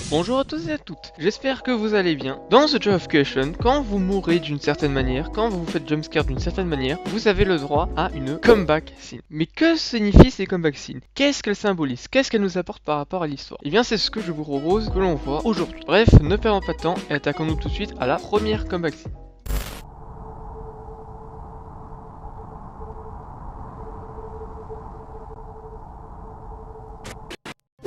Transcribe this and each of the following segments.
Bonjour à tous et à toutes, j'espère que vous allez bien. Dans The Joy of Creation, quand vous mourrez d'une certaine manière, quand vous vous faites jumpscare d'une certaine manière, vous avez le droit à une comeback scene. Mais que signifient ces comeback scenes? Qu'est-ce qu'elles symbolisent? Qu'est-ce qu'elles nous apportent par rapport à l'histoire? Et bien c'est ce que je vous propose que l'on voit aujourd'hui. Bref, ne perdons pas de temps et attaquons-nous tout de suite à la première comeback scene.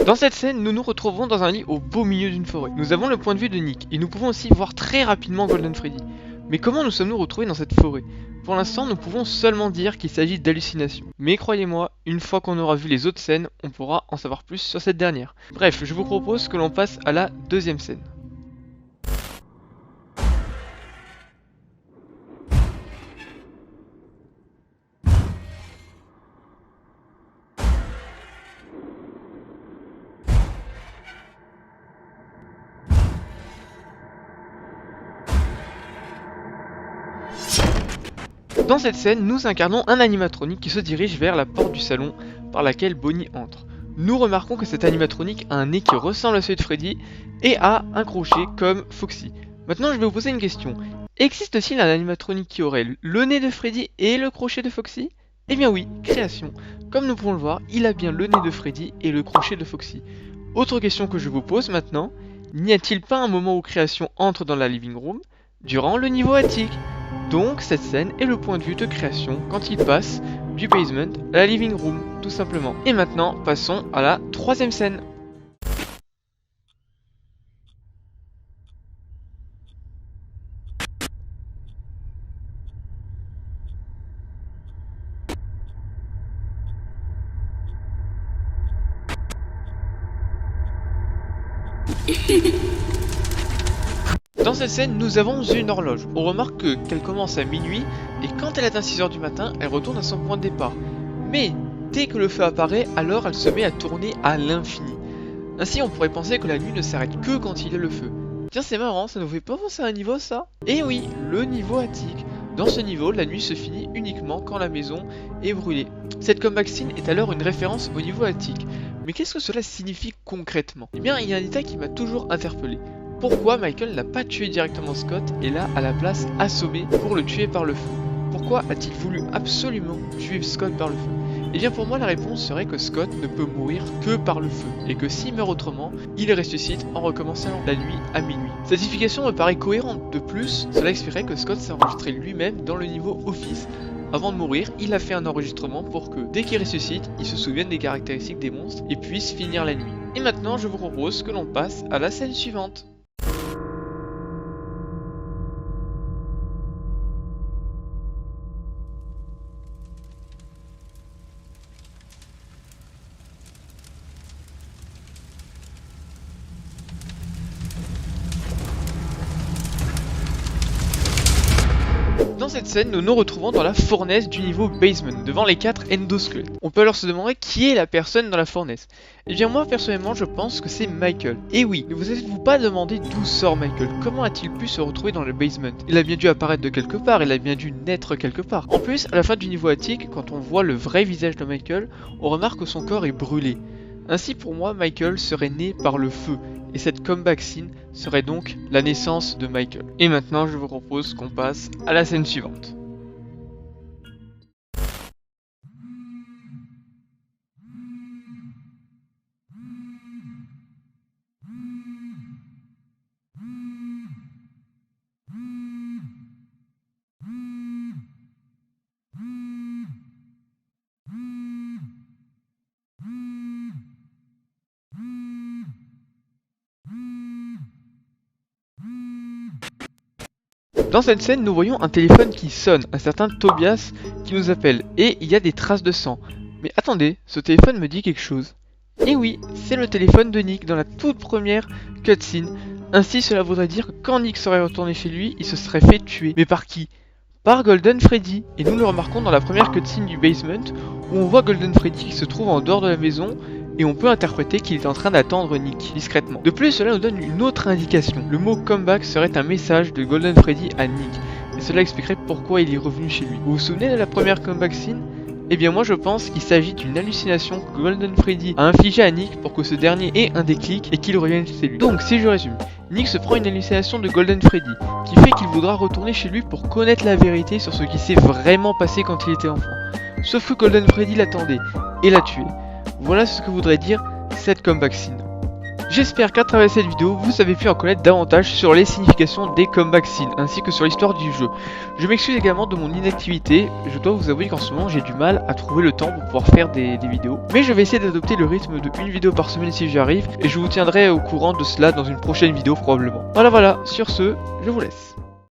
Dans cette scène, nous nous retrouvons dans un lit au beau milieu d'une forêt. Nous avons le point de vue de Nick, et nous pouvons aussi voir très rapidement Golden Freddy. Mais comment nous sommes-nous retrouvés dans cette forêt? Pour l'instant, nous pouvons seulement dire qu'il s'agit d'hallucinations. Mais croyez-moi, une fois qu'on aura vu les autres scènes, on pourra en savoir plus sur cette dernière. Bref, je vous propose que l'on passe à la deuxième scène. Dans cette scène, nous incarnons un animatronique qui se dirige vers la porte du salon par laquelle Bonnie entre. Nous remarquons que cet animatronique a un nez qui ressemble à celui de Freddy et a un crochet comme Foxy. Maintenant, je vais vous poser une question. Existe-t-il un animatronique qui aurait le nez de Freddy et le crochet de Foxy? Eh bien oui, création. Comme nous pouvons le voir, il a bien le nez de Freddy et le crochet de Foxy. Autre question que je vous pose maintenant, n'y a-t-il pas un moment où création entre dans la living room durant le niveau attique? Donc cette scène est le point de vue de création quand il passe du basement à la living room, tout simplement. Et maintenant, passons à la troisième scène. Dans cette scène, nous avons une horloge. On remarque qu'elle commence à minuit et quand elle atteint 6h du matin, elle retourne à son point de départ. Mais dès que le feu apparaît, alors elle se met à tourner à l'infini. Ainsi, on pourrait penser que la nuit ne s'arrête que quand il y a le feu. Tiens, c'est marrant, ça nous fait pas penser à un niveau ça? Et oui, le niveau attique. Dans ce niveau, la nuit se finit uniquement quand la maison est brûlée. Cette comeback scene est alors une référence au niveau attique. Mais qu'est-ce que cela signifie concrètement? Eh bien, il y a un détail qui m'a toujours interpellé. Pourquoi Michael n'a pas tué directement Scott et l'a à la place assommé pour le tuer par le feu? Pourquoi a-t-il voulu absolument tuer Scott par le feu? Eh bien pour moi la réponse serait que Scott ne peut mourir que par le feu et que s'il meurt autrement, il ressuscite en recommençant la nuit à minuit. Cette explication me paraît cohérente. De plus, cela expliquerait que Scott s'est enregistré lui-même dans le niveau Office. Avant de mourir, il a fait un enregistrement pour que, dès qu'il ressuscite, il se souvienne des caractéristiques des monstres et puisse finir la nuit. Et maintenant, je vous propose que l'on passe à la scène suivante. Dans cette scène, nous nous retrouvons dans la fournaise du niveau basement, devant les 4 endosquelettes. On peut alors se demander qui est la personne dans la fournaise. Eh bien moi personnellement je pense que c'est Michael. Et oui, ne vous êtes-vous pas demandé d'où sort Michael? Comment a-t-il pu se retrouver dans le basement? Il a bien dû apparaître de quelque part, il a bien dû naître quelque part. En plus, à la fin du niveau attique, quand on voit le vrai visage de Michael, on remarque que son corps est brûlé. Ainsi pour moi, Michael serait né par le feu, et cette comeback scene serait donc la naissance de Michael. Et maintenant, je vous propose qu'on passe à la scène suivante. Dans cette scène, nous voyons un téléphone qui sonne, un certain Tobias qui nous appelle, et il y a des traces de sang. Mais attendez, ce téléphone me dit quelque chose. Et oui, c'est le téléphone de Nick dans la toute première cutscene. Ainsi, cela voudrait dire que quand Nick serait retourné chez lui, il se serait fait tuer. Mais par qui? Par Golden Freddy. Et nous le remarquons dans la première cutscene du basement, où on voit Golden Freddy qui se trouve en dehors de la maison, et on peut interpréter qu'il est en train d'attendre Nick, discrètement. De plus, cela nous donne une autre indication. Le mot comeback serait un message de Golden Freddy à Nick, et cela expliquerait pourquoi il est revenu chez lui. Vous vous souvenez de la première comeback scene? Eh bien moi je pense qu'il s'agit d'une hallucination que Golden Freddy a infligée à Nick pour que ce dernier ait un déclic et qu'il revienne chez lui. Donc si je résume, Nick se prend une hallucination de Golden Freddy qui fait qu'il voudra retourner chez lui pour connaître la vérité sur ce qui s'est vraiment passé quand il était enfant. Sauf que Golden Freddy l'attendait et l'a tué. Voilà ce que voudrait dire cette comeback scene. J'espère qu'à travers cette vidéo, vous avez pu en connaître davantage sur les significations des comeback scenes, ainsi que sur l'histoire du jeu. Je m'excuse également de mon inactivité, je dois vous avouer qu'en ce moment j'ai du mal à trouver le temps pour pouvoir faire des vidéos. Mais je vais essayer d'adopter le rythme de une vidéo par semaine si j'y arrive, et je vous tiendrai au courant de cela dans une prochaine vidéo probablement. Voilà, sur ce, je vous laisse.